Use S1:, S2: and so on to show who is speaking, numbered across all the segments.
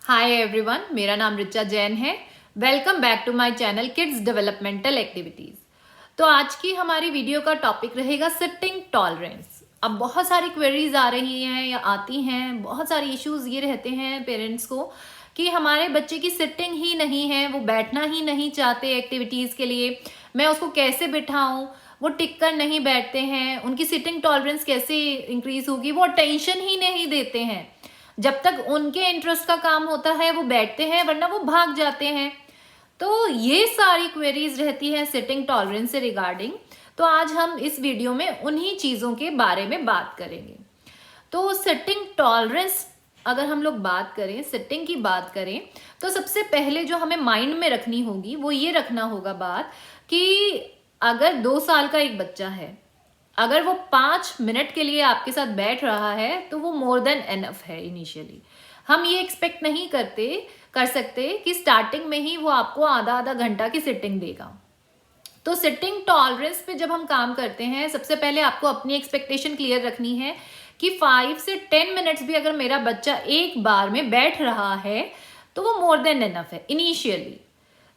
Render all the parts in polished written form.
S1: Hi everyone, मेरा नाम रिचा जैन है। Welcome back to my channel kids developmental activities. तो आज की हमारी वीडियो का टॉपिक रहेगा सिटिंग टॉलरेंस। अब बहुत सारी क्वेरीज आ रही हैं या आती हैं, बहुत सारे इश्यूज ये रहते हैं पेरेंट्स को कि हमारे बच्चे की सिटिंग ही नहीं है, वो बैठना ही नहीं चाहते एक्टिविटीज के लिए, मैं उसको कैसे बिठाऊं, वो टिक कर नहीं बैठते हैं, उनकी सिटिंग टॉलरेंस कैसे इंक्रीज होगी, वो अटेंशन ही नहीं देते हैं। जब तक उनके इंटरेस्ट का काम होता है वो बैठते हैं, वरना वो भाग जाते हैं। तो ये सारी क्वेरीज रहती है सिटिंग टॉलरेंस से रिगार्डिंग। तो आज हम इस वीडियो में उन्हीं चीजों के बारे में बात करेंगे। तो सिटिंग टॉलरेंस अगर हम लोग बात करें, सिटिंग की बात करें, तो सबसे पहले जो हमें माइंड में रखनी होगी वो ये रखना होगा बात कि अगर 2 साल का एक बच्चा है, अगर वो 5 मिनट के लिए आपके साथ बैठ रहा है तो वो मोर देन एनफ है। इनिशियली हम ये एक्सपेक्ट नहीं कर सकते कि स्टार्टिंग में ही वो आपको आधा घंटा की सिटिंग देगा। तो सिटिंग टॉलरेंस पे जब हम काम करते हैं, सबसे पहले आपको अपनी एक्सपेक्टेशन क्लियर रखनी है कि 5 से 10 मिनट्स भी अगर मेरा बच्चा एक बार में बैठ रहा है तो वो मोर देन एनफ है इनिशियली।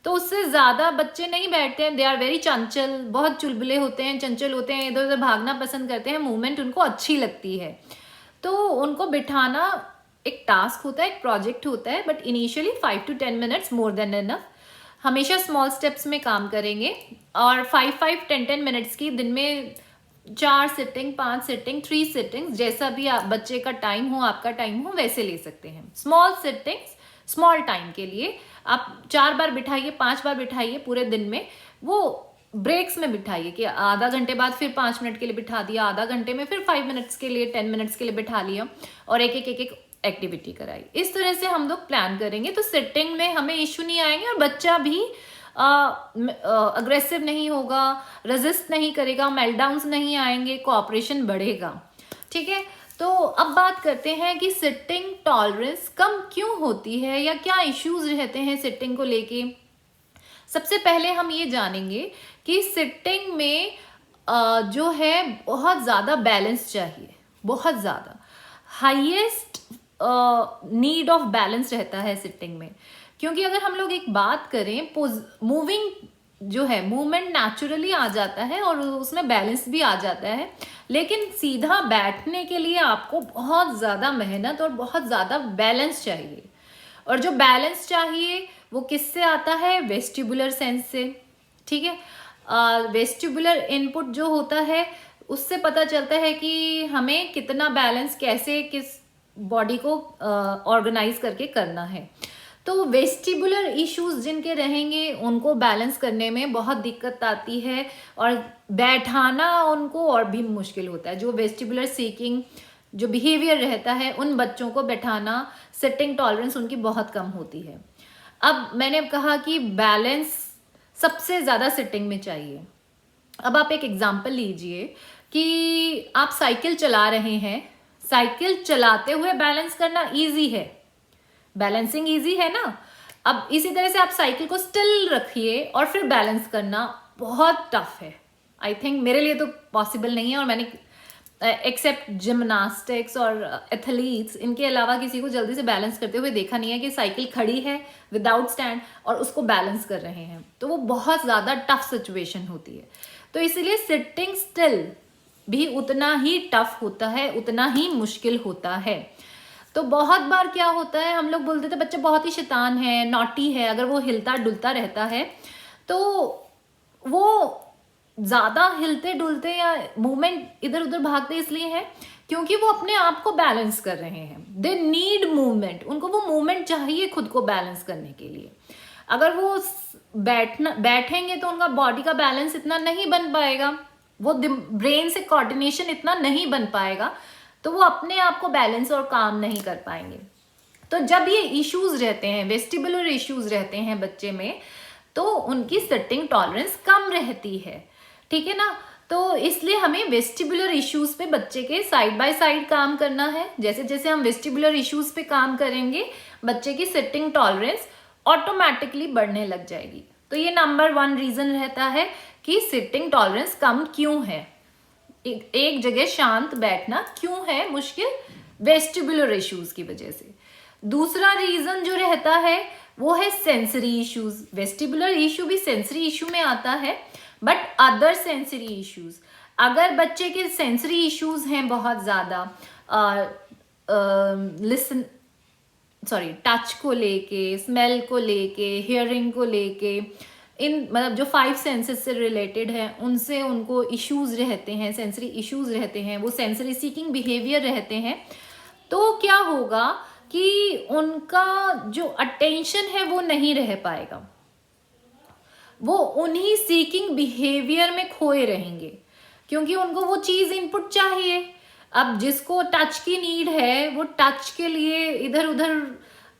S1: तो उससे ज्यादा बच्चे नहीं बैठते हैं। दे आर वेरी चंचल, बहुत चुलबुले होते हैं, चंचल होते हैं, इधर उधर भागना पसंद करते हैं, मूवमेंट उनको अच्छी लगती है। तो उनको बिठाना एक टास्क होता है, एक प्रोजेक्ट होता है, but initially 5 to 10 minutes more than enough. हमेशा स्मॉल स्टेप्स में काम करेंगे और 5 10 मिनट्स की दिन में 4 सिटिंग, 5 सिटिंग, 3 सिटिंग्स, जैसा भी आप बच्चे का टाइम हो, आपका टाइम हो, वैसे ले सकते हैं। स्मॉल सिटिंग्स स्मॉल टाइम के लिए आप 4 बार बिठाइए, 5 बार बिठाइए पूरे दिन में। वो ब्रेक्स में बिठाइए कि आधा घंटे बाद फिर 5 मिनट के लिए बिठा दिया, आधा घंटे में फिर 5 मिनट्स के लिए, 10 मिनट्स के लिए बिठा लिया और एक एक्टिविटी कराई। इस तरह से हम लोग प्लान करेंगे तो सिटिंग में हमें इश्यू नहीं आएंगे और बच्चा भी अग्रेसिव नहीं होगा, रेजिस्ट नहीं करेगा, मेल्टडाउन्स नहीं आएंगे, कोऑपरेशन बढ़ेगा। ठीक है, तो अब बात करते हैं कि सिटिंग टॉलरेंस कम क्यों होती है या क्या इश्यूज रहते हैं सिटिंग को लेके। सबसे पहले हम ये जानेंगे कि सिटिंग में जो है बहुत ज़्यादा बैलेंस चाहिए, बहुत ज़्यादा हाईएस्ट नीड ऑफ बैलेंस रहता है सिटिंग में। क्योंकि अगर हम लोग एक बात करें, मूविंग जो है, मूवमेंट नेचुरली आ जाता है और उसमें बैलेंस भी आ जाता है, लेकिन सीधा बैठने के लिए आपको बहुत ज़्यादा मेहनत और बहुत ज़्यादा बैलेंस चाहिए। और जो बैलेंस चाहिए वो किससे आता है? वेस्टिबुलर सेंस से। ठीक है, वेस्टिबुलर इनपुट जो होता है उससे पता चलता है कि हमें कितना बैलेंस कैसे किस बॉडी को ऑर्गेनाइज करके करना है। तो वेस्टिबुलर इश्यूज जिनके रहेंगे उनको बैलेंस करने में बहुत दिक्कत आती है और बैठाना उनको और भी मुश्किल होता है। जो वेस्टिबुलर सीकिंग जो बिहेवियर रहता है, उन बच्चों को बैठाना, सिटिंग टॉलरेंस उनकी बहुत कम होती है। अब मैंने कहा कि बैलेंस सबसे ज़्यादा सिटिंग में चाहिए। अब आप एक एग्जाम्पल लीजिए कि आप साइकिल चला रहे हैं, साइकिल चलाते हुए बैलेंस करना ईजी है, बैलेंसिंग ईजी है ना। अब इसी तरह से आप साइकिल को स्टिल रखिए और फिर बैलेंस करना बहुत टफ है। आई थिंक मेरे लिए तो पॉसिबल नहीं है, और मैंने एक्सेप्ट जिम्नास्टिक्स और एथलीट्स, इनके अलावा किसी को जल्दी से बैलेंस करते हुए देखा नहीं है कि साइकिल खड़ी है विदाउट स्टैंड और उसको बैलेंस कर रहे हैं। तो वो बहुत ज़्यादा टफ सिचुएशन होती है। तो इसीलिए सिटिंग स्टिल भी उतना ही टफ होता है, उतना ही मुश्किल होता है। तो बहुत बार क्या होता है, हम लोग बोलते थे बच्चा बहुत ही शैतान है, नॉटी है, अगर वो हिलता डुलता रहता है तो वो ज़्यादा हिलते डुलते या मूवमेंट इधर उधर भागते इसलिए है क्योंकि वो अपने आप को बैलेंस कर रहे हैं। दे नीड मूवमेंट, उनको वो मूवमेंट चाहिए खुद को बैलेंस करने के लिए। अगर वो बैठेंगे तो उनका बॉडी का बैलेंस इतना नहीं बन पाएगा, वो ब्रेन से कोऑर्डिनेशन इतना नहीं बन पाएगा, तो वो अपने आप को बैलेंस और काम नहीं कर पाएंगे। तो जब ये इश्यूज रहते हैं, वेस्टिबुलर इश्यूज रहते हैं बच्चे में, तो उनकी सिटिंग टॉलरेंस कम रहती है। ठीक है ना। तो इसलिए हमें वेस्टिबुलर इश्यूज पे बच्चे के साइड बाय साइड काम करना है। जैसे जैसे हम वेस्टिबुलर इश्यूज पे काम करेंगे, बच्चे की सिटिंग टॉलरेंस ऑटोमेटिकली बढ़ने लग जाएगी। तो ये नंबर 1 रीजन रहता है कि सिटिंग टॉलरेंस कम क्यों है, एक जगह शांत बैठना क्यों है मुश्किल, वेस्टिबुलर इश्यूज की वजह से। दूसरा रीजन जो रहता है वो है सेंसरी इश्यूज। वेस्टिबुलर इशू भी सेंसरी इशू में आता है, बट अदर सेंसरी इश्यूज, अगर बच्चे के सेंसरी इश्यूज हैं बहुत ज़्यादा, लिसन सॉरी टच को लेके, स्मेल को लेके, हियरिंग को लेके, इन मतलब जो 5 सेंसेस से रिलेटेड है उनसे उनको इश्यूज रहते हैं, सेंसरी इश्यूज रहते हैं, वो सेंसरी सीकिंग बिहेवियर रहते हैं, तो क्या होगा कि उनका जो अटेंशन है वो नहीं रह पाएगा, वो उन्हीं सीकिंग बिहेवियर में खोए रहेंगे, क्योंकि उनको वो चीज़ इनपुट चाहिए। अब जिसको टच की नीड है वो टच के लिए इधर उधर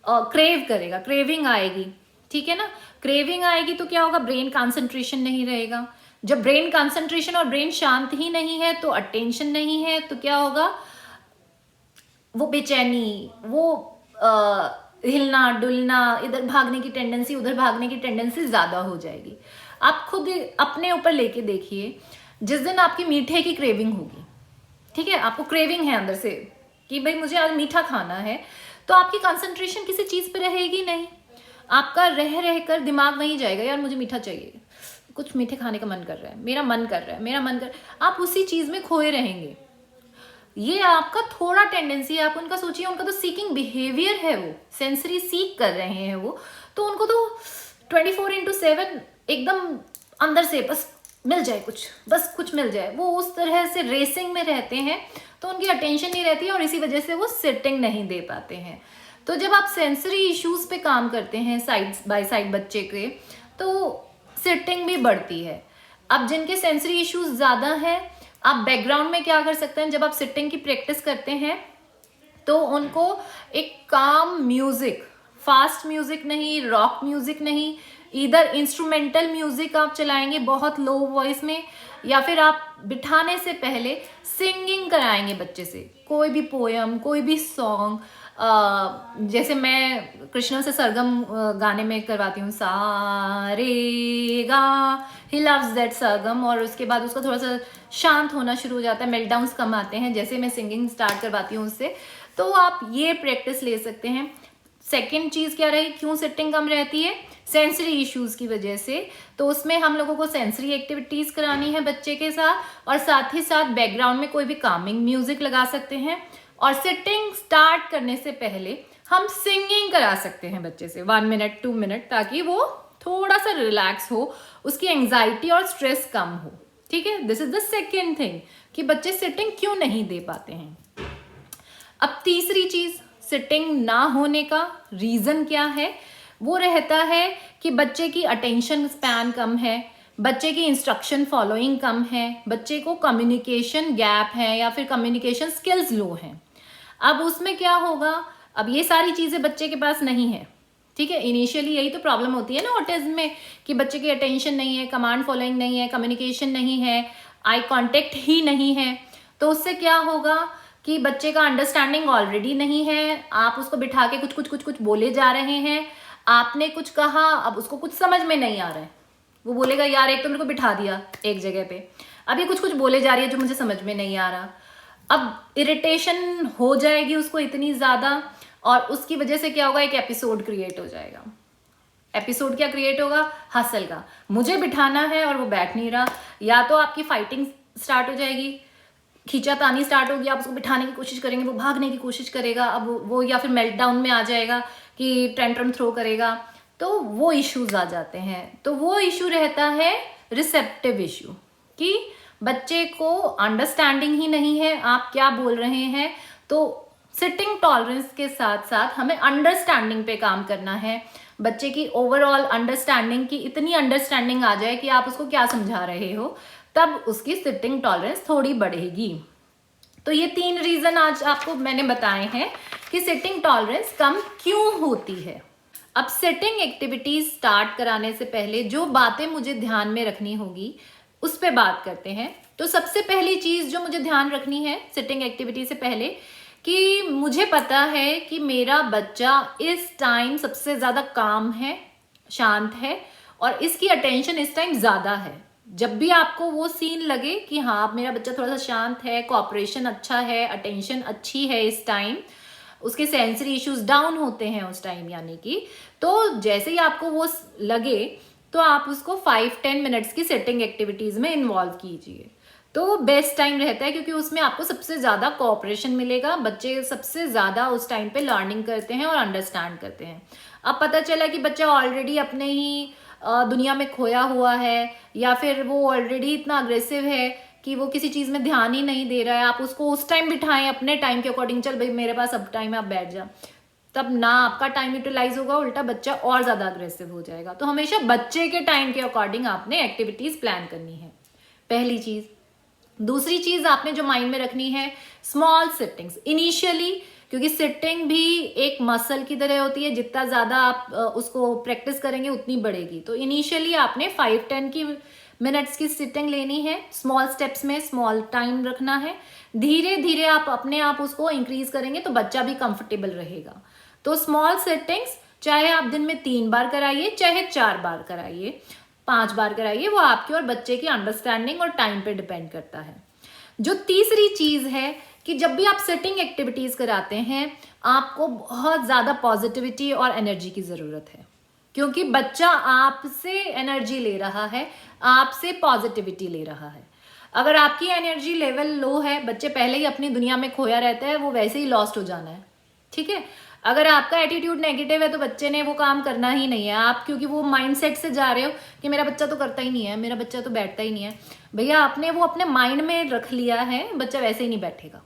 S1: क्रेव करेगा, क्रेविंग आएगी, ठीक है ना। क्रेविंग आएगी तो क्या होगा, ब्रेन कंसंट्रेशन नहीं रहेगा। जब ब्रेन कंसंट्रेशन और ब्रेन शांत ही नहीं है तो अटेंशन नहीं है, तो क्या होगा, वो बेचैनी, वो हिलना डुलना, इधर भागने की टेंडेंसी, उधर भागने की टेंडेंसी ज़्यादा हो जाएगी। आप खुद अपने ऊपर लेके देखिए, जिस दिन आपकी मीठे की क्रेविंग होगी, ठीक है, आपको क्रेविंग है अंदर से कि भाई मुझे आज मीठा खाना है, तो आपकी कंसंट्रेशन किसी चीज़ पे रहेगी नहीं, आपका रह रह कर दिमाग वहीं जाएगा, यार मुझे मीठा चाहिए, कुछ मीठे खाने का मन कर रहा है, मेरा मन कर रहा है, मेरा मन कर, आप उसी चीज़ में खोए रहेंगे। ये आपका थोड़ा टेंडेंसी है, आप उनका सोचिए, उनका तो सीकिंग बिहेवियर है, वो सेंसरी सीक कर रहे हैं वो, तो उनको तो 24/7 एकदम अंदर से बस मिल जाए कुछ, बस कुछ मिल जाए, वो उस तरह से रेसिंग में रहते हैं, तो उनकी अटेंशन नहीं रहती है और इसी वजह से वो सिटिंग नहीं दे पाते हैं। तो जब आप सेंसरी इश्यूज पे काम करते हैं साइड बाय साइड बच्चे के, तो सिटिंग भी बढ़ती है। अब जिनके सेंसरी इश्यूज ज़्यादा हैं, आप बैकग्राउंड में क्या कर सकते हैं, जब आप सिटिंग की प्रैक्टिस करते हैं तो उनको एक काम म्यूजिक, फास्ट म्यूजिक नहीं, रॉक म्यूजिक नहीं, इधर इंस्ट्रूमेंटल म्यूजिक आप चलाएंगे बहुत लो वॉइस में, या फिर आप बिठाने से पहले सिंगिंग कराएंगे बच्चे से, कोई भी पोयम, कोई भी सॉन्ग, जैसे मैं कृष्ण से सरगम गाने में करवाती हूँ, सा रे गा, ही लव्स दैट सरगम, और उसके बाद उसका थोड़ा सा शांत होना शुरू हो जाता है, मेल्टडाउन्स कम आते हैं, जैसे मैं सिंगिंग स्टार्ट करवाती हूँ उससे, तो आप ये प्रैक्टिस ले सकते हैं। सेकेंड चीज़ क्या रही, क्यों सिटिंग कम रहती है, सेंसरी इश्यूज की वजह से, तो उसमें हम लोगों को सेंसरी एक्टिविटीज करानी है बच्चे के साथ, और साथ ही साथ बैकग्राउंड में कोई भी कामिंग म्यूजिक लगा सकते हैं, और सिटिंग स्टार्ट करने से पहले हम सिंगिंग करा सकते हैं बच्चे से 1 मिनट 2 मिनट, ताकि वो थोड़ा सा रिलैक्स हो, उसकी एंग्जाइटी और स्ट्रेस कम हो, ठीक है। This is the second thing कि बच्चे सिटिंग क्यों नहीं दे पाते हैं। अब तीसरी चीज, सिटिंग ना होने का रीजन क्या है, वो रहता है कि बच्चे की अटेंशन स्पैन कम है, बच्चे की इंस्ट्रक्शन फॉलोइंग कम है, बच्चे को कम्युनिकेशन गैप है, या फिर कम्युनिकेशन स्किल्स लो हैं। अब उसमें क्या होगा, अब ये सारी चीज़ें बच्चे के पास नहीं है, ठीक है। इनिशियली यही तो प्रॉब्लम होती है ना ऑटिज्म में, कि बच्चे की अटेंशन नहीं है, कमांड फॉलोइंग नहीं है, कम्युनिकेशन नहीं है, आई कांटेक्ट ही नहीं है, तो उससे क्या होगा कि बच्चे का अंडरस्टैंडिंग ऑलरेडी नहीं है, आप उसको बिठा के कुछ कुछ कुछ कुछ बोले जा रहे हैं, आपने कुछ कहा, अब उसको कुछ समझ में नहीं आ रहा है, वो बोलेगा यार एक तो मेरे को बिठा दिया एक जगह पे, अब ये कुछ कुछ बोले जा रही है जो मुझे समझ में नहीं आ रहा, अब इरिटेशन हो जाएगी उसको इतनी ज़्यादा, और उसकी वजह से क्या होगा, एक एपिसोड क्रिएट हो जाएगा। एपिसोड क्या क्रिएट होगा, हसल का, मुझे बिठाना है और वो बैठ नहीं रहा, या तो आपकी फाइटिंग स्टार्ट हो जाएगी, खींचातानी स्टार्ट होगी, आप उसको बिठाने की कोशिश करेंगे, वो भागने की कोशिश करेगा, अब वो या फिर मेल्टडाउन में आ जाएगा कि टेंट्रम थ्रो करेगा, तो वो इश्यूज आ जाते हैं। तो वो इशू रहता है रिसेप्टिव इशू, कि बच्चे को अंडरस्टैंडिंग ही नहीं है आप क्या बोल रहे हैं। तो सिटिंग टॉलरेंस के साथ साथ हमें अंडरस्टैंडिंग पे काम करना है, बच्चे की ओवरऑल अंडरस्टैंडिंग की इतनी अंडरस्टैंडिंग आ जाए कि आप उसको क्या समझा रहे हो, तब उसकी सिटिंग टॉलरेंस थोड़ी बढ़ेगी। तो ये 3 रीजन आज आपको मैंने बताए हैं कि सिटिंग टॉलरेंस कम क्यों होती है। अब सिटिंग एक्टिविटीज स्टार्ट कराने से पहले जो बातें मुझे ध्यान में रखनी होगी उस पर बात करते हैं। तो सबसे पहली चीज जो मुझे ध्यान रखनी है सिटिंग एक्टिविटी से पहले, कि मुझे पता है कि मेरा बच्चा इस टाइम सबसे ज्यादा काम है, शांत है, और इसकी अटेंशन इस टाइम ज्यादा है। जब भी आपको वो सीन लगे कि हाँ मेरा बच्चा थोड़ा सा शांत है, कोऑपरेशन अच्छा है, अटेंशन अच्छी है इस टाइम, उसके सेंसरी इश्यूज डाउन होते हैं उस टाइम, यानी कि तो जैसे ही आपको वो लगे तो आप उसको 5-10 मिनट्स की सिटिंग एक्टिविटीज में इन्वॉल्व कीजिए, तो वो बेस्ट टाइम रहता है, क्योंकि उसमें आपको सबसे ज़्यादा कोऑपरेशन मिलेगा। बच्चे सबसे ज़्यादा उस टाइम पे लर्निंग करते हैं और अंडरस्टैंड करते हैं। अब पता चला कि बच्चा ऑलरेडी अपने ही दुनिया में खोया हुआ है, या फिर वो ऑलरेडी इतना अग्रेसिव है कि वो किसी चीज़ में ध्यान ही नहीं दे रहा है, आप उसको उस टाइम बिठाएं अपने टाइम के अकॉर्डिंग, चल भाई मेरे पास अब टाइम है, आप बैठ जा, तब ना आपका टाइम यूटिलाइज होगा, उल्टा बच्चा और ज़्यादा अग्रेसिव हो जाएगा। तो हमेशा बच्चे के टाइम के अकॉर्डिंग आपने एक्टिविटीज़ प्लान करनी है, पहली चीज़। दूसरी चीज आपने जो माइंड में रखनी है, स्मॉल सिटिंग्स इनिशियली, क्योंकि सिटिंग भी एक मसल की तरह होती है, जितना ज्यादा आप उसको प्रैक्टिस करेंगे उतनी बढ़ेगी। तो इनिशियली आपने 5-10 मिनट्स की सिटिंग लेनी है, स्मॉल स्टेप्स में स्मॉल टाइम रखना है। धीरे धीरे आप अपने आप उसको इंक्रीज करेंगे तो बच्चा भी कंफर्टेबल रहेगा। तो स्मॉल सिटिंग्स चाहे आप दिन में 3 बार कराइए, चाहे 4 बार कराइए, 5 बार कराइए, वो आपके और बच्चे की अंडरस्टैंडिंग और टाइम पे डिपेंड करता है। जो तीसरी चीज है कि जब भी आप सिटिंग एक्टिविटीज कराते हैं, आपको बहुत ज्यादा पॉजिटिविटी और एनर्जी की जरूरत है, क्योंकि बच्चा आपसे एनर्जी ले रहा है, आपसे पॉजिटिविटी ले रहा है। अगर आपकी एनर्जी लेवल लो है, बच्चे पहले ही अपनी दुनिया में खोया रहता है, वो वैसे ही लॉस्ट हो जाना है, ठीक है। अगर आपका एटीट्यूड नेगेटिव है तो बच्चे ने वो काम करना ही नहीं है। आप क्योंकि वो माइंडसेट से जा रहे हो कि मेरा बच्चा तो करता ही नहीं है, मेरा बच्चा तो बैठता ही नहीं है, भैया आपने वो अपने माइंड में रख लिया है, बच्चा वैसे ही नहीं बैठेगा,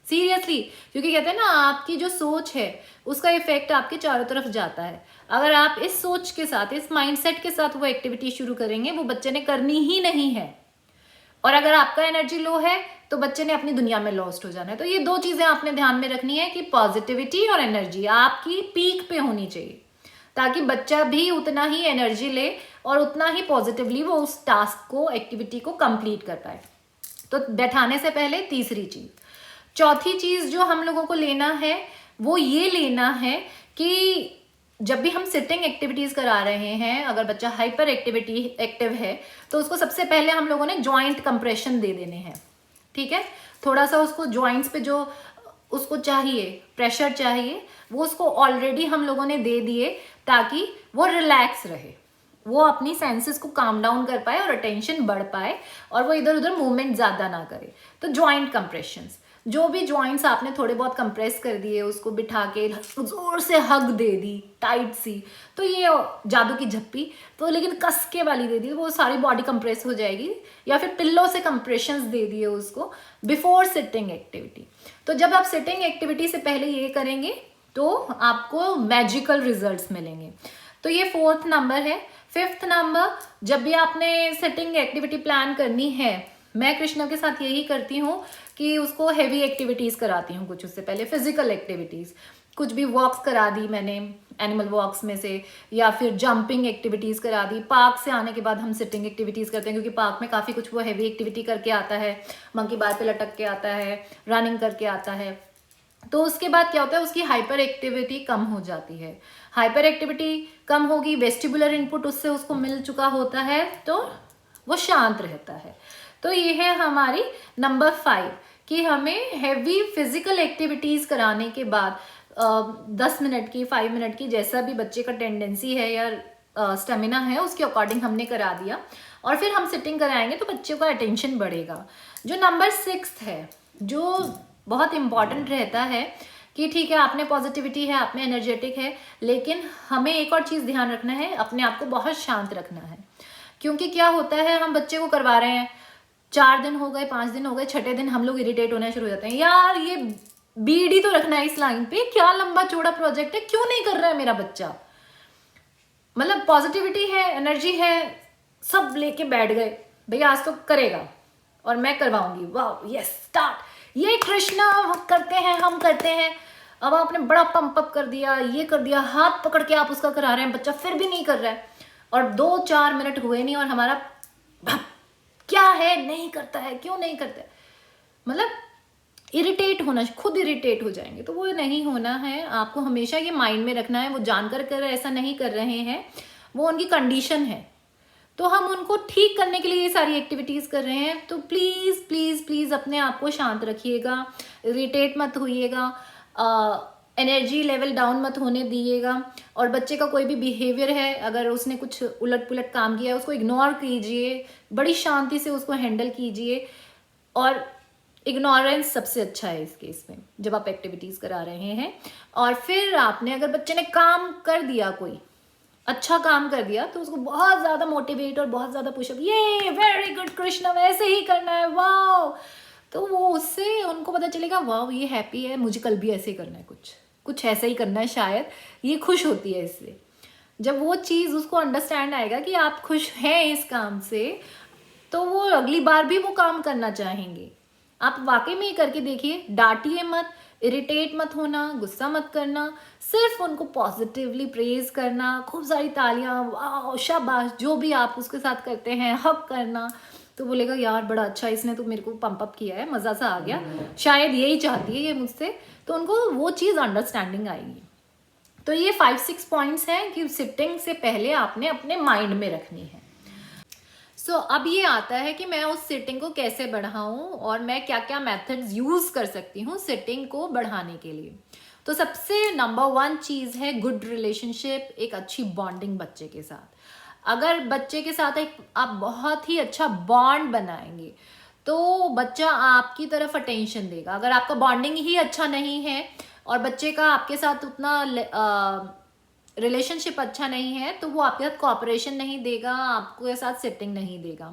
S1: सीरियसली। क्योंकि कहते हैं ना, आपकी जो सोच है उसका इफेक्ट आपके चारों तरफ जाता है। अगर आप इस सोच के साथ, इस माइंडसेट के साथ वो एक्टिविटी शुरू करेंगे, वो बच्चे ने करनी ही नहीं है। और अगर आपका एनर्जी लो है तो बच्चे ने अपनी दुनिया में लॉस्ट हो जाना है। तो ये 2 चीजें आपने ध्यान में रखनी है कि पॉजिटिविटी और एनर्जी आपकी पीक पे होनी चाहिए, ताकि बच्चा भी उतना ही एनर्जी ले और उतना ही पॉजिटिवली वो उस टास्क को, एक्टिविटी को कंप्लीट कर पाए। तो बैठाने से पहले तीसरी चीज। चौथी चीज जो हम लोगों को लेना है वो ये लेना है कि जब भी हम सिटिंग एक्टिविटीज करा रहे हैं, अगर बच्चा हाइपर एक्टिव है तो उसको सबसे पहले हम लोगों ने जॉइंट कंप्रेशन दे देने हैं, ठीक है। थोड़ा सा उसको जॉइंट्स पे जो उसको चाहिए, प्रेशर चाहिए, वो उसको ऑलरेडी हम लोगों ने दे दिए, ताकि वो रिलैक्स रहे, वो अपनी सेंसेस को काम डाउन कर पाए और अटेंशन बढ़ पाए और वो इधर उधर मूवमेंट ज्यादा ना करे। तो जॉइंट कंप्रेशंस, जो भी जॉइंट्स आपने थोड़े बहुत कंप्रेस कर दिए, उसको बिठा के जोर से हग दे दी टाइट सी, तो ये जादू की झप्पी, तो लेकिन कस के वाली दे दी, वो सारी बॉडी कंप्रेस हो जाएगी। या फिर पिल्लो से कंप्रेशंस दे दिए उसको बिफोर सिटिंग एक्टिविटी। तो जब आप सिटिंग एक्टिविटी से पहले ये करेंगे तो आपको मैजिकल रिजल्ट्स मिलेंगे। तो ये 4th नंबर है। 5th नंबर, जब भी आपने सिटिंग एक्टिविटी प्लान करनी है, मैं कृष्णा के साथ यही करती हूँ कि उसको हेवी एक्टिविटीज कराती हूँ कुछ, उससे पहले फिजिकल एक्टिविटीज, कुछ भी वॉक्स करा दी मैंने एनिमल वॉक्स में से, या फिर जंपिंग एक्टिविटीज करा दी। पार्क से आने के बाद हम सिटिंग एक्टिविटीज करते हैं, क्योंकि पार्क में काफी कुछ वो हैवी एक्टिविटी करके आता है, मंकी बार पे लटक के आता है, रनिंग करके आता है। तो उसके बाद क्या होता है, उसकी हाइपर एक्टिविटी कम हो जाती है। हाइपर एक्टिविटी कम होगी, वेस्टिबुलर इनपुट उससे उसको मिल चुका होता है, तो वो शांत रहता है। तो ये है हमारी नंबर 5 कि हमें हैवी फिजिकल एक्टिविटीज कराने के बाद 10 मिनट की, 5 मिनट की, जैसा भी बच्चे का टेंडेंसी है या स्टेमिना है उसके अकॉर्डिंग हमने करा दिया, और फिर हम सिटिंग कराएंगे तो बच्चों का अटेंशन बढ़ेगा। जो नंबर 6 है, जो बहुत इंपॉर्टेंट रहता है कि ठीक है आपने पॉजिटिविटी है, आप में एनर्जेटिक है, लेकिन हमें एक और चीज़ ध्यान रखना है, अपने आप को बहुत शांत रखना है। क्योंकि क्या होता है, हम बच्चे को करवा रहे हैं, 4 दिन हो गए, 5 दिन हो गए, 6ठे दिन हम लोग इरिटेट होना शुरू हो जाते हैं, यार ये बीडी तो रखना है इस लाइन पे, क्या लंबा चौड़ा प्रोजेक्ट है, क्यों नहीं कर रहा है मेरा बच्चा। मतलब पॉजिटिविटी है, एनर्जी है, सब लेके बैठ गए, भैया आज तो करेगा और मैं करवाऊंगी, वाह यस स्टार्ट, ये कृष्णा करते हैं, हम करते हैं। अब आपने बड़ा पंप अप कर दिया, ये कर दिया, हाथ पकड़ के आप उसका करा रहे हैं, बच्चा फिर भी नहीं कर रहा है, और 2-4 मिनट हुए नहीं और हमारा क्या है, नहीं करता है, क्यों नहीं करता है, मतलब इरिटेट होना, खुद इरिटेट हो जाएंगे। तो वो नहीं होना है, आपको हमेशा ये माइंड में रखना है, वो जानकर कर ऐसा नहीं कर रहे हैं, वो उनकी कंडीशन है, तो हम उनको ठीक करने के लिए ये सारी एक्टिविटीज कर रहे हैं। तो प्लीज प्लीज प्लीज अपने आप को शांत रखिएगा, इरिटेट मत होइएगा, एनर्जी लेवल डाउन मत होने दिएगा। और बच्चे का कोई भी बिहेवियर है, अगर उसने कुछ उलट पुलट काम किया है, उसको इग्नोर कीजिए, बड़ी शांति से उसको हैंडल कीजिए। और इग्नोरेंस सबसे अच्छा है इस केस में, जब आप एक्टिविटीज़ करा रहे हैं। और फिर आपने, अगर बच्चे ने काम कर दिया, कोई अच्छा काम कर दिया, तो उसको बहुत ज़्यादा मोटिवेट और बहुत ज़्यादा पुशअप, ये वेरी गुड कृष्णा, वैसे ही करना है, वाओ। तो वो उससे उनको पता चलेगा, वाओ ये हैप्पी है, मुझे कल भी ऐसे ही करना है, कुछ ऐसा ही करना है, शायद ये खुश होती है इससे। जब वो चीज़ उसको अंडरस्टैंड आएगा कि आप खुश हैं इस काम से, तो वो अगली बार भी वो काम करना चाहेंगे। आप वाकई में ये करके देखिए, डांटिए मत, इरिटेट मत होना, गुस्सा मत करना, सिर्फ उनको पॉजिटिवली प्रेज करना, खूब सारी तालियां, वाह शाबाश, जो भी आप उसके साथ करते हैं, हक करना, तो बोलेगा यार बड़ा अच्छा, इसने तो मेरे को पंप अप किया है, मज़ा सा आ गया, शायद यही चाहती है ये मुझसे। तो उनको वो चीज़ अंडरस्टैंडिंग आएगी। तो ये 5-6 पॉइंट्स हैं कि सिटिंग से पहले आपने अपने माइंड में रखनी है। अब ये आता है कि मैं उस सिटिंग को कैसे बढ़ाऊं और मैं क्या क्या मेथड्स यूज कर सकती हूँ सिटिंग को बढ़ाने के लिए। तो सबसे नंबर 1 चीज है गुड रिलेशनशिप, एक अच्छी बॉन्डिंग बच्चे के साथ। अगर बच्चे के साथ एक आप बहुत ही अच्छा बॉन्ड बनाएंगे, तो बच्चा आपकी तरफ अटेंशन देगा। अगर आपका बॉन्डिंग ही अच्छा नहीं है और बच्चे का आपके साथ उतना रिलेशनशिप अच्छा नहीं है, तो वो आपके साथ कोऑपरेशन नहीं देगा, आपके साथ सिटिंग नहीं देगा।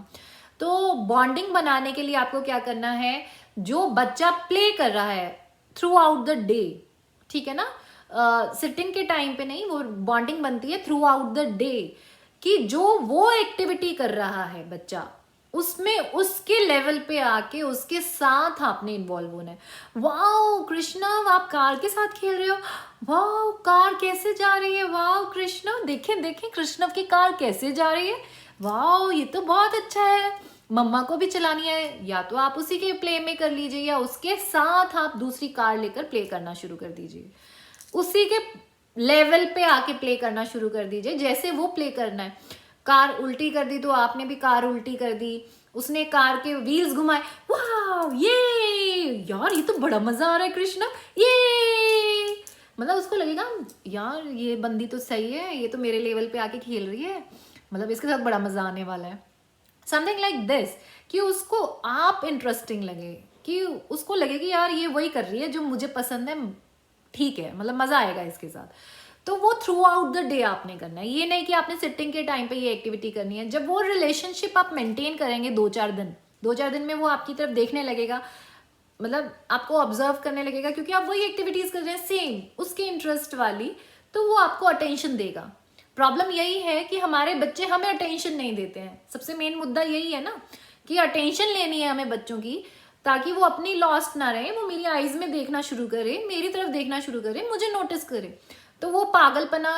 S1: तो बॉन्डिंग बनाने के लिए आपको क्या करना है, जो बच्चा प्ले कर रहा है थ्रू आउट द डे, ठीक है ना, सिटिंग के टाइम पे नहीं, वो बॉन्डिंग बनती है थ्रू आउट द डे, कि जो वो एक्टिविटी कर रहा है बच्चा, उसमें उसके लेवल पे आके उसके साथ आपने इन्वॉल्व होना है। वाओ कृष्णा, आप कार के साथ खेल रहे हो, वाओ कार कैसे जा रही है, वाओ कृष्णा देखें देखें कृष्णा की कार कैसे जा रही है, वाओ ये तो बहुत अच्छा है, मम्मा को भी चलानी है। या तो आप उसी के प्ले में कर लीजिए, या उसके साथ आप दूसरी कार लेकर प्ले करना शुरू कर दीजिए, उसी के लेवल पे आके प्ले करना शुरू कर दीजिए जैसे वो प्ले करना है। कार उल्टी कर दी तो आपने भी कार उल्टी कर दी, उसने कार के व्हील्स घुमाए, वाह ये यार ये तो बड़ा मजा आ रहा है कृष्णा, ये मतलब उसको लगेगा यार ये बंदी तो सही है, ये तो मेरे लेवल पे आके खेल रही है, मतलब इसके साथ बड़ा मजा आने वाला है। समथिंग लाइक दिस, कि उसको आप इंटरेस्टिंग लगे, कि उसको लगे कि यार ये वही कर रही है जो मुझे पसंद है, ठीक है, मतलब मजा आएगा इसके साथ। तो वो थ्रू आउट द डे आपने करना है, ये नहीं कि आपने सिटिंग के टाइम पे ये एक्टिविटी करनी है। जब वो रिलेशनशिप आप मेंटेन करेंगे 2-4 दिन में वो आपकी तरफ देखने लगेगा, मतलब आपको ऑब्जर्व करने लगेगा, क्योंकि आप वही एक्टिविटीज कर रहे हैं सेम उसके इंटरेस्ट वाली, तो वो आपको अटेंशन देगा। प्रॉब्लम यही है कि हमारे बच्चे हमें अटेंशन नहीं देते हैं, सबसे मेन मुद्दा यही है ना, कि अटेंशन लेनी है हमें बच्चों की, ताकि वो अपनी लॉस्ट ना रहे, वो मेरी आईज में देखना शुरू करे, मेरी तरफ देखना शुरू करे, मुझे नोटिस करे। तो वो पागलपना,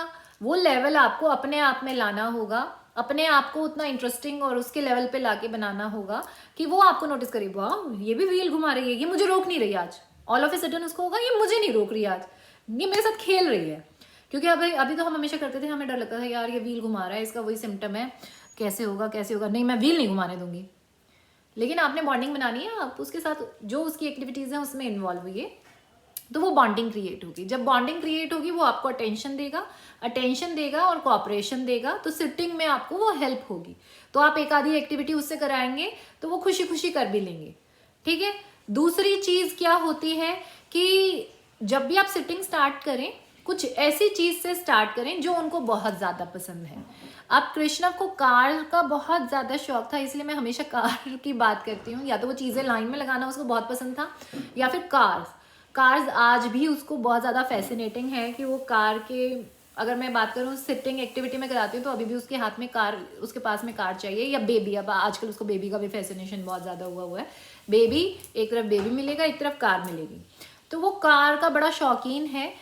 S1: वो लेवल आपको अपने आप में लाना होगा, अपने आप को उतना इंटरेस्टिंग और उसके लेवल पे लाके बनाना होगा कि वो आपको नोटिस करे, वाह ये भी व्हील घुमा रही है, ये मुझे रोक नहीं रही आज, ऑल ऑफ ए सडन उसको होगा ये मुझे नहीं रोक रही आज, ये मेरे साथ खेल रही है। क्योंकि अभी तो हम हमेशा करते थे, हमें डर लगता था यार ये व्हील घुमा रहा है, इसका वही सिम्टम है, कैसे होगा, नहीं मैं व्हील नहीं घुमाने दूंगी। लेकिन आपने बॉन्डिंग बनानी है, आप उसके साथ जो उसकी एक्टिविटीज़ हैं उसमें इन्वॉल्व हुई, तो वो बॉन्डिंग क्रिएट होगी। जब बॉन्डिंग क्रिएट होगी वो आपको अटेंशन देगा और कोऑपरेशन देगा, तो सिटिंग में आपको वो हेल्प होगी। तो आप एक आधी एक्टिविटी उससे कराएंगे तो वो खुशी खुशी कर भी लेंगे, ठीक है। दूसरी चीज़ क्या होती है कि जब भी आप सिटिंग स्टार्ट करें, कुछ ऐसी चीज़ से स्टार्ट करें जो उनको बहुत ज़्यादा पसंद है। अब कृष्णा को कार का बहुत ज़्यादा शौक था, इसलिए मैं हमेशा कार की बात करती हूँ। या तो वो चीज़ें लाइन में लगाना उसको बहुत पसंद था, या फिर कार्स आज भी उसको बहुत ज़्यादा फैसिनेटिंग है कि वो कार के, अगर मैं बात करूँ सिटिंग एक्टिविटी में कराती हूँ तो अभी भी उसके हाथ में कार, उसके पास में कार चाहिए, या बेबी। अब आजकल उसको बेबी का भी फैसिनेशन बहुत ज़्यादा हुआ है, बेबी, एक तरफ बेबी मिलेगा, एक तरफ कार मिलेगी, तो वो कार का बड़ा शौकीन है।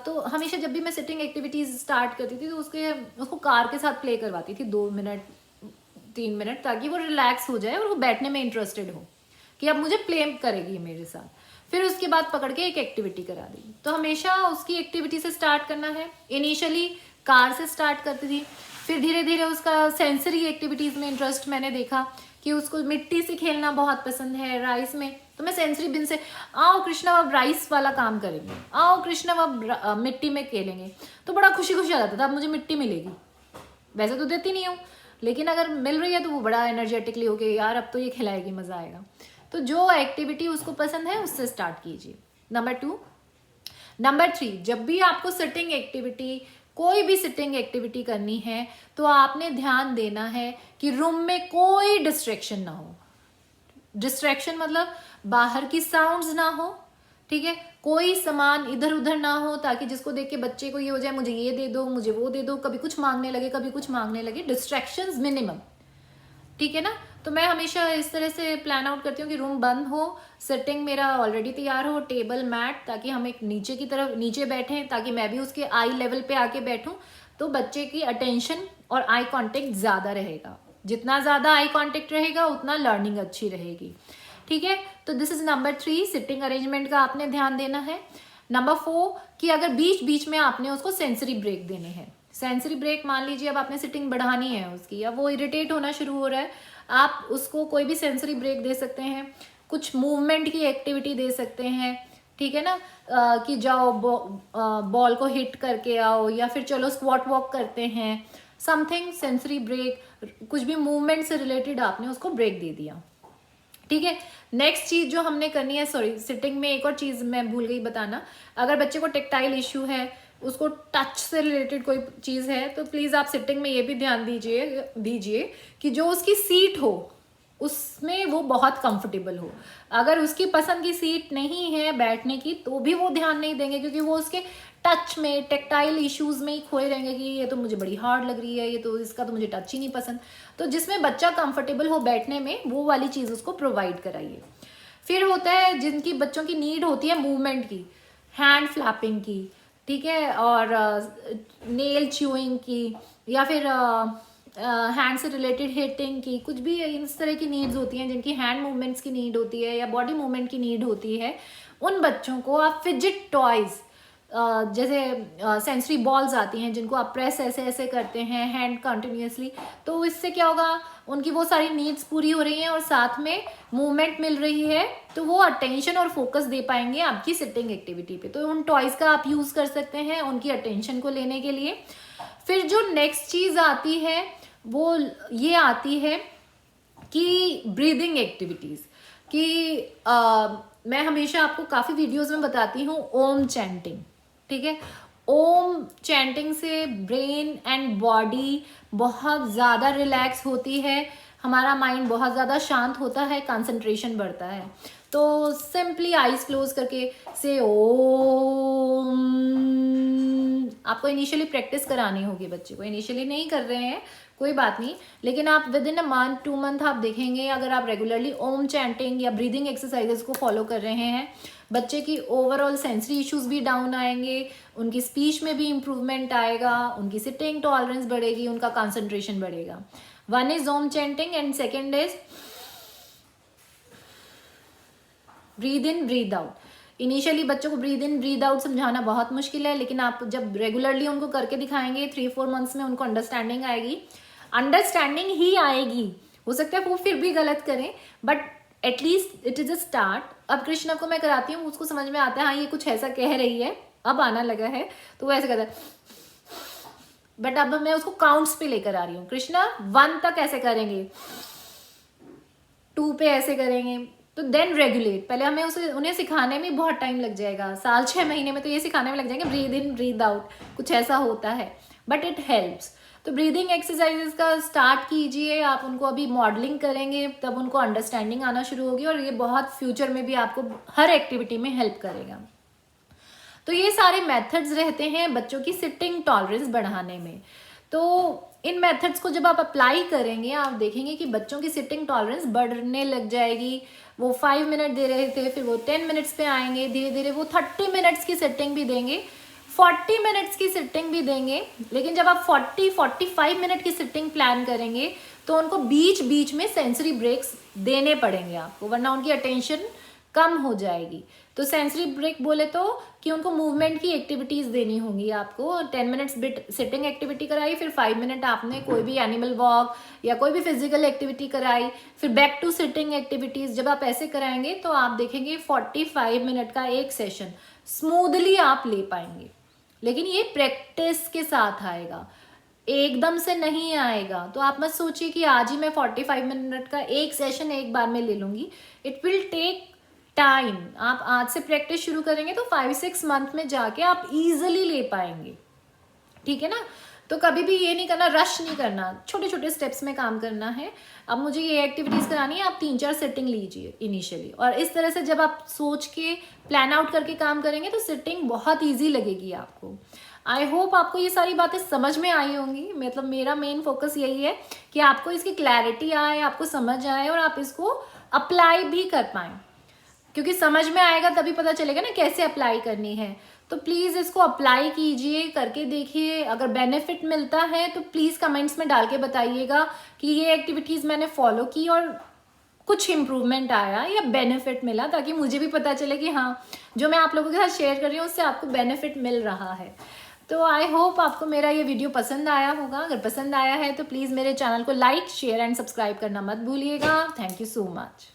S1: तो हमेशा जब भी मैं सिटिंग एक्टिविटीज़ स्टार्ट करती थी तो उसको कार के साथ प्ले करवाती थी 2 मिनट 3 मिनट, ताकि वो रिलैक्स हो जाए और वो बैठने में इंटरेस्टेड हो कि अब मुझे प्ले करेगी मेरे साथ। फिर उसके बाद पकड़ के एक एक्टिविटी करा दी। तो हमेशा उसकी एक्टिविटी से स्टार्ट करना है। इनिशियली कार से स्टार्ट करती थी, फिर धीरे धीरे उसका सेंसरी एक्टिविटीज़ में इंटरेस्ट मैंने देखा कि उसको मिट्टी से खेलना बहुत पसंद है, राइस में, तो मैं सेंसरी बिन से, आओ कृष्णा अब राइस वाला काम करेंगे, आओ कृष्णा अब मिट्टी में खेलेंगे, तो बड़ा खुशी खुशी आ जाता था, अब मुझे मिट्टी मिलेगी। वैसे तो देती नहीं हूँ, लेकिन अगर मिल रही है तो वो बड़ा एनर्जेटिकली हो गया, यार अब तो ये खिलाएगी, मजा आएगा। तो जो एक्टिविटी उसको पसंद है उससे स्टार्ट कीजिए। नंबर 2। नंबर 3, जब भी आपको सिटिंग एक्टिविटी, कोई भी सिटिंग एक्टिविटी करनी है तो आपने ध्यान देना है कि रूम में कोई डिस्ट्रैक्शन ना हो। डिस्ट्रैक्शन मतलब बाहर की साउंड्स ना हो, ठीक है, कोई सामान इधर उधर ना हो, ताकि जिसको देख के बच्चे को ये हो जाए मुझे ये दे दो, मुझे वो दे दो, कभी कुछ मांगने लगे, कभी कुछ मांगने लगे। डिस्ट्रैक्शंस मिनिमम, ठीक है ना। तो मैं हमेशा इस तरह से प्लान आउट करती हूँ कि रूम बंद हो, सिटिंग मेरा ऑलरेडी तैयार हो, टेबल मैट, ताकि हम एक नीचे की तरफ नीचे बैठें, ताकि मैं भी उसके आई लेवल पे आके बैठूं, तो बच्चे की अटेंशन और आई कांटेक्ट ज़्यादा रहेगा। जितना ज़्यादा आई कांटेक्ट रहेगा उतना लर्निंग अच्छी रहेगी, ठीक है। तो this is number 3, sitting arrangement का आपने ध्यान देना है। नंबर 4 कि अगर बीच बीच में आपने उसको सेंसरी ब्रेक देने हैं। सेंसरी ब्रेक, मान लीजिए अब आपने सिटिंग बढ़ानी है उसकी, या वो इरिटेट होना शुरू हो रहा है, आप उसको कोई भी सेंसरी ब्रेक दे सकते हैं, कुछ मूवमेंट की एक्टिविटी दे सकते हैं, ठीक है ना, कि जाओ बॉल को हिट करके आओ, या फिर चलो स्क्वाट वॉक करते हैं, समथिंग सेंसरी ब्रेक, कुछ भी मूवमेंट से रिलेटेड आपने उसको ब्रेक दे दिया, ठीक है। नेक्स्ट चीज जो हमने करनी है, सॉरी सिटिंग में एक और चीज मैं भूल गई बताना, अगर बच्चे को टेक्टाइल इश्यू है, उसको टच से रिलेटेड कोई चीज है, तो प्लीज आप सिटिंग में ये भी ध्यान दीजिए कि जो उसकी सीट हो उसमें वो बहुत कंफर्टेबल हो। अगर उसकी पसंद की सीट नहीं है बैठने की तो भी वो ध्यान नहीं देंगे, क्योंकि वो उसके टच में, टेक्टाइल इश्यूज में ही खोए रहेंगे कि ये तो मुझे बड़ी हार्ड लग रही है, ये तो इसका तो मुझे टच ही नहीं पसंद। तो जिसमें बच्चा कंफर्टेबल हो बैठने में, वो वाली चीज़ उसको प्रोवाइड कराइए। फिर होता है जिनकी बच्चों की नीड होती है मूवमेंट की, हैंड फ्लैपिंग की, ठीक है, और नेल च्यूइंग की, या फिर हैंड से रिलेटेड हिटिंग की, कुछ भी इस तरह की नीड्स होती हैं जिनकी हैंड मूवमेंट्स की नीड होती है या बॉडी मूवमेंट की नीड होती है, उन बच्चों को आप फिजिट टॉयज, जैसे सेंसरी बॉल्स आती हैं जिनको आप प्रेस ऐसे ऐसे करते हैं हैंड कंटिन्यूसली, तो इससे क्या होगा, उनकी वो सारी नीड्स पूरी हो रही हैं और साथ में मूवमेंट मिल रही है, तो वो अटेंशन और फोकस दे पाएंगे आपकी सिटिंग एक्टिविटी पे। तो उन टॉयज का आप यूज कर सकते हैं उनकी अटेंशन को लेने के लिए। फिर जो नेक्स्ट चीज आती है वो ये आती है कि ब्रीदिंग एक्टिविटीज कि मैं हमेशा आपको काफी वीडियोस में बताती हूँ ओम चैंटिंग, ठीक है। ओम चैंटिंग से ब्रेन एंड बॉडी बहुत ज़्यादा रिलैक्स होती है, हमारा माइंड बहुत ज़्यादा शांत होता है, कंसंट्रेशन बढ़ता है। तो सिंपली आईज क्लोज करके से ओम, आपको इनिशियली प्रैक्टिस करानी होगी, बच्चे को इनिशियली नहीं कर रहे हैं कोई बात नहीं, लेकिन आप with in a month 2 month आप देखेंगे अगर आप रेगुलरली ओम चैंटिंग या ब्रीदिंग एक्सरसाइजेस को फॉलो कर रहे हैं, बच्चे की ओवरऑल सेंसरी इश्यूज भी डाउन आएंगे, उनकी स्पीच में भी इम्प्रूवमेंट आएगा, उनकी सिटिंग टॉलरेंस बढ़ेगी, उनका कंसंट्रेशन बढ़ेगा। 1 is Om chanting and 2nd is breathe in breathe out. Initially बच्चों को ब्रीद इन ब्रीद आउट समझाना बहुत मुश्किल है, लेकिन आप जब रेगुलरली उनको करके दिखाएंगे 3-4 मंथ्स में उनको अंडरस्टैंडिंग आएगी, अंडरस्टैंडिंग ही आएगी। हो सकता है वो फिर भी गलत करें, but at least it is a start. अब कृष्णा को मैं कराती हूँ, उसको समझ में आता है हाँ ये कुछ ऐसा कह रही है, अब आना लगा है, तो वो ऐसे करता है। बट अब मैं उसको काउंट्स पे लेकर आ रही हूँ, कृष्णा 1 तक ऐसे करेंगे, 2 पे ऐसे करेंगे, तो देन रेगुलेट। पहले हमें उन्हें सिखाने में बहुत टाइम लग जाएगा, 6 महीने में तो ये सिखाने में लग जाएंगे ब्रीद इन ब्रीद आउट, कुछ ऐसा होता है, बट इट हेल्प्स। तो ब्रीदिंग एक्सरसाइजेस का स्टार्ट कीजिए आप, उनको अभी मॉडलिंग करेंगे तब उनको अंडरस्टैंडिंग आना शुरू होगी, और ये बहुत फ्यूचर में भी आपको हर एक्टिविटी में हेल्प करेगा। तो ये सारे मेथड्स रहते हैं बच्चों की सिटिंग टॉलरेंस बढ़ाने में। तो इन मेथड्स को जब आप अप्लाई करेंगे आप देखेंगे कि बच्चों की सिटिंग टॉलरेंस बढ़ने लग जाएगी। वो 5 मिनट दे रहे थे, फिर वो 10 मिनट्स पे आएंगे, धीरे धीरे वो 30 मिनट्स की सिटिंग भी देंगे, 40 मिनट्स की सिटिंग भी देंगे। लेकिन जब आप 40-45 मिनट की सिटिंग प्लान करेंगे तो उनको बीच बीच में सेंसरी ब्रेक्स देने पड़ेंगे आपको, वरना उनकी अटेंशन कम हो जाएगी। तो सेंसरी ब्रेक बोले तो कि उनको मूवमेंट की एक्टिविटीज़ देनी होंगी आपको। 10 मिनट्स बिट सिटिंग एक्टिविटी कराई, फिर 5 मिनट आपने कोई भी एनिमल वॉक या कोई भी फिजिकल एक्टिविटी कराई, फिर बैक टू सिटिंग एक्टिविटीज़। जब आप ऐसे कराएंगे तो आप देखेंगे 45 मिनट का एक सेशन स्मूथली आप ले पाएंगे। लेकिन ये प्रैक्टिस के साथ आएगा, एकदम से नहीं आएगा। तो आप मत सोचिए कि आज ही मैं 45 मिनट का एक सेशन एक बार में ले लूँगी। It will take time. आप आज से प्रैक्टिस शुरू करेंगे तो 5-6 मंथ में जाके आप इजीली ले पाएंगे, ठीक है ना। तो कभी भी ये नहीं करना, रश नहीं करना, छोटे छोटे स्टेप्स में काम करना है। अब मुझे ये एक्टिविटीज़ करानी है, आप 3-4 सिटिंग लीजिए इनिशियली, और इस तरह से जब आप सोच के प्लान आउट करके काम करेंगे तो सिटिंग बहुत ईजी लगेगी आपको। आई होप आपको ये सारी बातें समझ में आई होंगी। मतलब मेरा मेन फोकस यही है कि आपको इसकी क्लैरिटी आए, आपको समझ आए और आप इसको अप्लाई भी कर पाएँ, क्योंकि समझ में आएगा तभी पता चलेगा ना कैसे अप्लाई करनी है। तो प्लीज़ इसको अप्लाई कीजिए, करके देखिए। अगर बेनिफिट मिलता है तो प्लीज़ कमेंट्स में डाल के बताइएगा कि ये एक्टिविटीज़ मैंने फॉलो की और कुछ इम्प्रूवमेंट आया या बेनिफिट मिला, ताकि मुझे भी पता चले कि हाँ, जो मैं आप लोगों के साथ शेयर कर रही हूँ उससे आपको बेनिफिट मिल रहा है। तो आई होप आपको मेरा ये वीडियो पसंद आया होगा। अगर पसंद आया है तो प्लीज़ मेरे चैनल को लाइक, शेयर एंड सब्सक्राइब करना मत भूलिएगा। Thank you so much.